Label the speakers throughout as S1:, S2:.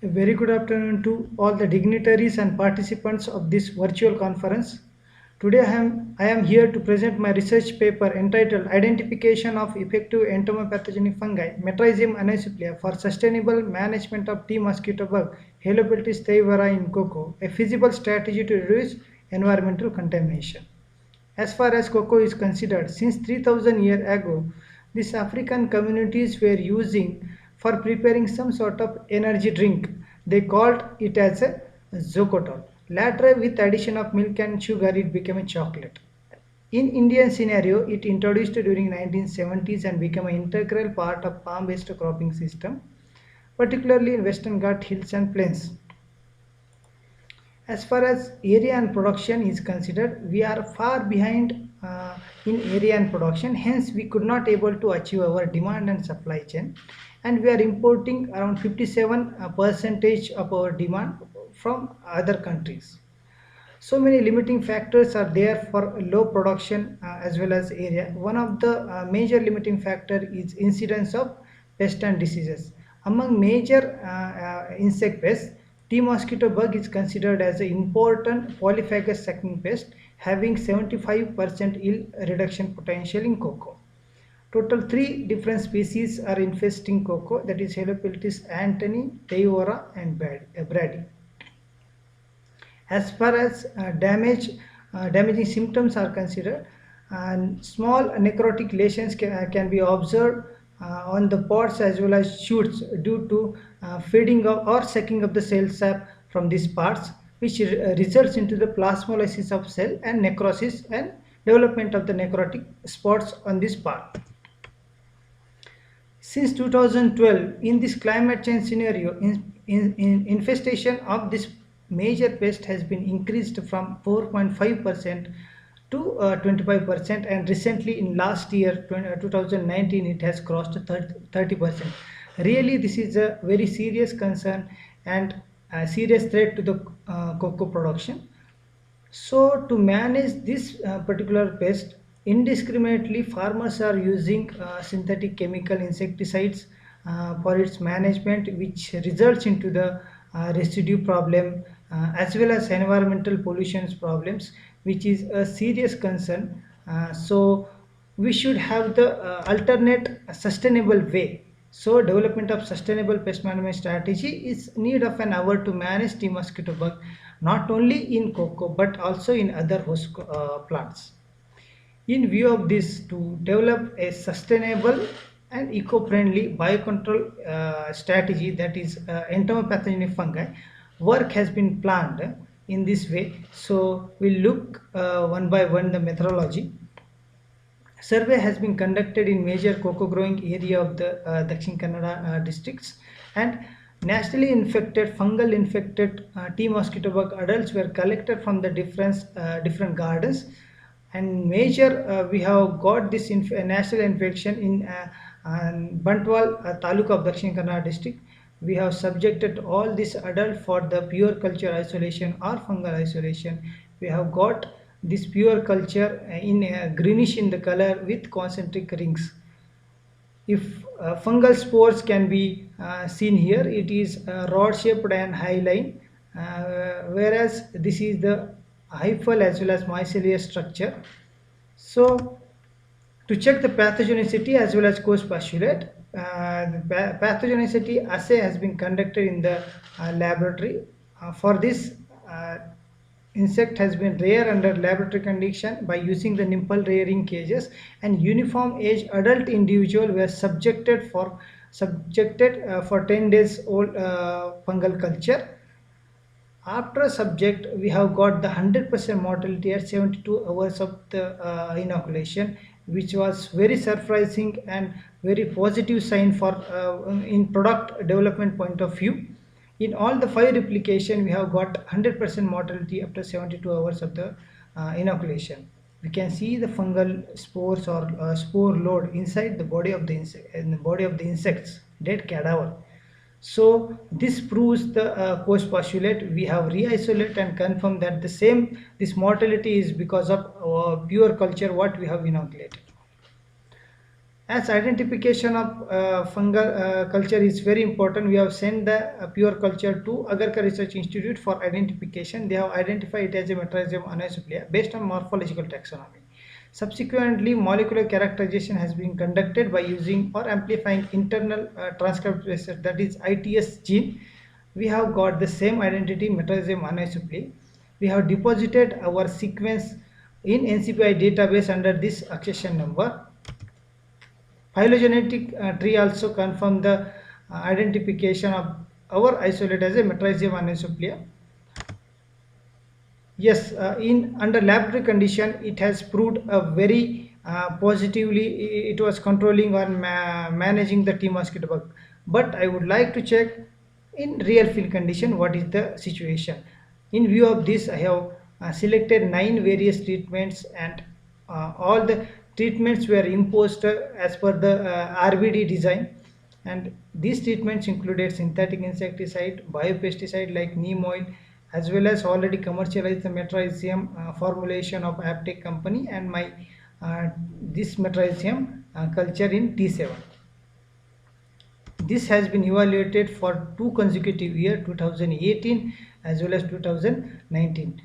S1: A very good afternoon to all the dignitaries and participants of this virtual conference. Today I am here to present my research paper entitled Identification of Effective Entomopathogenic Fungi, Metridium anisoplea for Sustainable Management of Tea Mosquito Bug, Helopeltis theivera in Cocoa, a feasible strategy to reduce environmental contamination. As far as cocoa is considered, since 3000 years ago, these African communities were using for preparing some sort of energy drink. They called it as a zocotol. Later, with addition of milk and sugar, it became a chocolate. In Indian scenario, it introduced during 1970s and became an integral part of palm-based cropping system, particularly in Western Ghat hills and plains. As far as area and production is considered, we are far behind in area and production. Hence, we could not able to achieve our demand and supply chain, and we are importing around 57 percentage of our demand from other countries. So many limiting factors are there for low production as well as area. One of the major limiting factor is incidence of pest and diseases. Among major insect pests, tea mosquito bug is considered as an important polyphagous sucking pest, having 75% yield reduction potential in cocoa. Total three different species are infesting cocoa, that is Helopeltis anthony, Theiora and Brady. As far as damaging symptoms are considered, and small necrotic lesions can be observed on the pods as well as shoots due to feeding or sucking of the cell sap from these parts, which results into the plasmolysis of cell and necrosis and development of the necrotic spots on this part. Since 2012, in this climate change scenario, infestation of this major pest has been increased from 4.5% to 25%, and recently in last year 2019 it has crossed 30%. Really, this is a very serious concern and a serious threat to the cocoa production. So to manage this particular pest, indiscriminately farmers are using synthetic chemical insecticides for its management, which results into the residue problem as well as environmental pollution problems, which is a serious concern. So we should have the alternate sustainable way. So development of sustainable pest management strategy is need of an hour to manage the mosquito bug, not only in cocoa but also in other host plants. In view of this, to develop a sustainable and eco-friendly biocontrol strategy, that is entomopathogenic fungi, work has been planned in this way. So we'll look one by one the methodology. Survey has been conducted in major cocoa growing area of the Dakshin Kannada districts, and nationally infected fungal infected tea mosquito bug adults were collected from the different gardens, and major we have got this national infection in Bantwal Taluka of Dakshin Kannada district. We have subjected all these adult for the pure culture isolation or fungal isolation. We have got this pure culture in greenish in the color with concentric rings. If fungal spores can be seen here, it is rod shaped and hyaline, whereas this is the hyphal as well as mycelial structure. So to check the pathogenicity as well as cause postulate, the pathogenicity assay has been conducted in the laboratory. For this, insect has been reared under laboratory condition by using the nipple rearing cages, and uniform age adult individual were subjected for 10 days old fungal culture. After a subject, we have got the 100% mortality at 72 hours of the inoculation, which was very surprising and very positive sign for in product development point of view. In all the 5 replication, we have got 100% mortality after 72 hours of the inoculation. We can see the fungal spores or spore load inside the body of the insect, in the body of the insects, dead cadaver. So this proves the post postulate. We have re-isolate and confirm that the same this mortality is because of pure culture what we have inoculated. As identification of fungal culture is very important, we have sent the pure culture to Agarkar Research Institute for identification. They have identified it as a Metridium anisoplea based on morphological taxonomy. Subsequently, molecular characterization has been conducted by using or amplifying internal transcriptase, that is ITS gene. We have got the same identity, Metridium anisoplea. We have deposited our sequence in NCPI database under this accession number. Phylogenetic tree also confirm the identification of our isolate as a Metridium anisoplea. Yes, in under laboratory condition, it has proved a very positively. It was controlling or managing the T mosquito bug. But I would like to check in real field condition what is the situation. In view of this, I have selected 9 various treatments, and all the treatments were imposed as per the RBD design. And these treatments included synthetic insecticide, biopesticide like neem oil, as well as already commercialized the Metridium formulation of Aptec company, and my this Metridium culture in T7. This has been evaluated for 2 consecutive years, 2018 as well as 2019.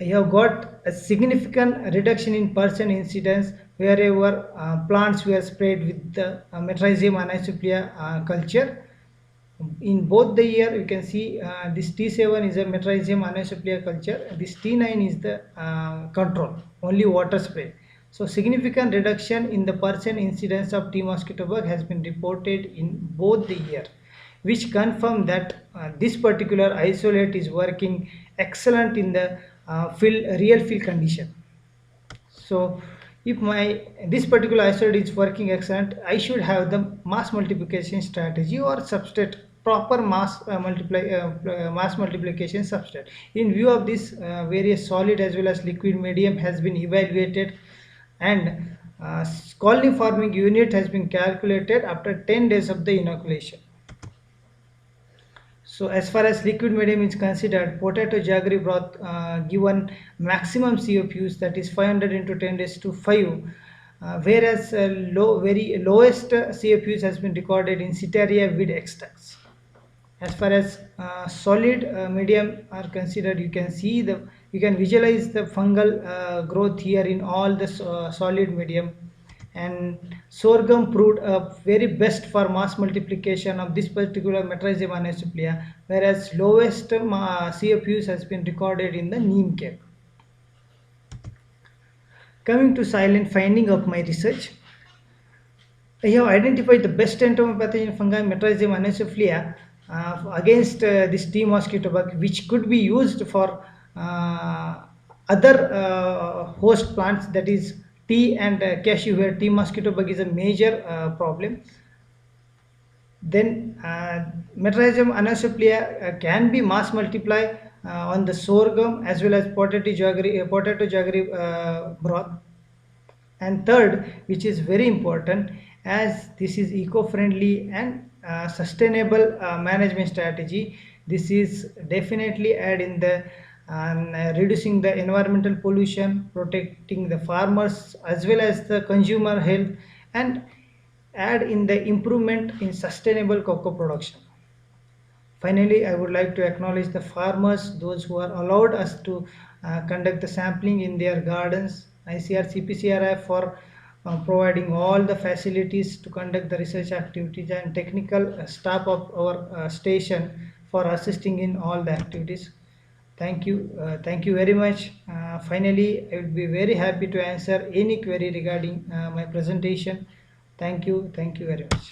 S1: I have got a significant reduction in percent incidence wherever plants were sprayed with the Metridium anisoplea culture. In both the year, you can see this T7 is a Metridium anisoplea culture, this T9 is the control, only water spray. So significant reduction in the percent incidence of T mosquito bug has been reported in both the year, which confirm that this particular isolate is working excellent in the real field condition. So if this particular isolate is working excellent, I should have the mass multiplication strategy or substrate, proper mass multiplication substrate. In view of this, various solid as well as liquid medium has been evaluated, and colony forming unit has been calculated after 10 days of the inoculation. So as far as liquid medium is considered, potato jaggery broth given maximum COPUs, that is 500 into 10 raised to 5, whereas very lowest COPUs has been recorded in Setaria weed extracts. As far as solid medium are considered, you can visualize the fungal growth here in all the solid medium, and sorghum proved very best for mass multiplication of this particular Metridium anisoplea, whereas lowest COPUs has been recorded in the neem cake. Coming to silent finding of my research, I have identified the best entomopathogen fungi Metridium anisoplea against this T mosquito bug, which could be used for other host plants, that is tea and cashew, where T mosquito bug is a major problem. Then Metridium anisoplea can be mass multiply on the sorghum as well as potato jaggery broth. And third, which is very important, as this is eco-friendly and sustainable management strategy, this is definitely add in the reducing the environmental pollution, protecting the farmers as well as the consumer health, and add in the improvement in sustainable cocoa production. Finally, I would like to acknowledge the farmers, those who are allowed us to conduct the sampling in their gardens, ICR CPCRI for providing all the facilities to conduct the research activities, and technical staff of our station for assisting in all the activities. Thank you very much. Finally, I will be very happy to answer any query regarding my presentation. Thank you very much.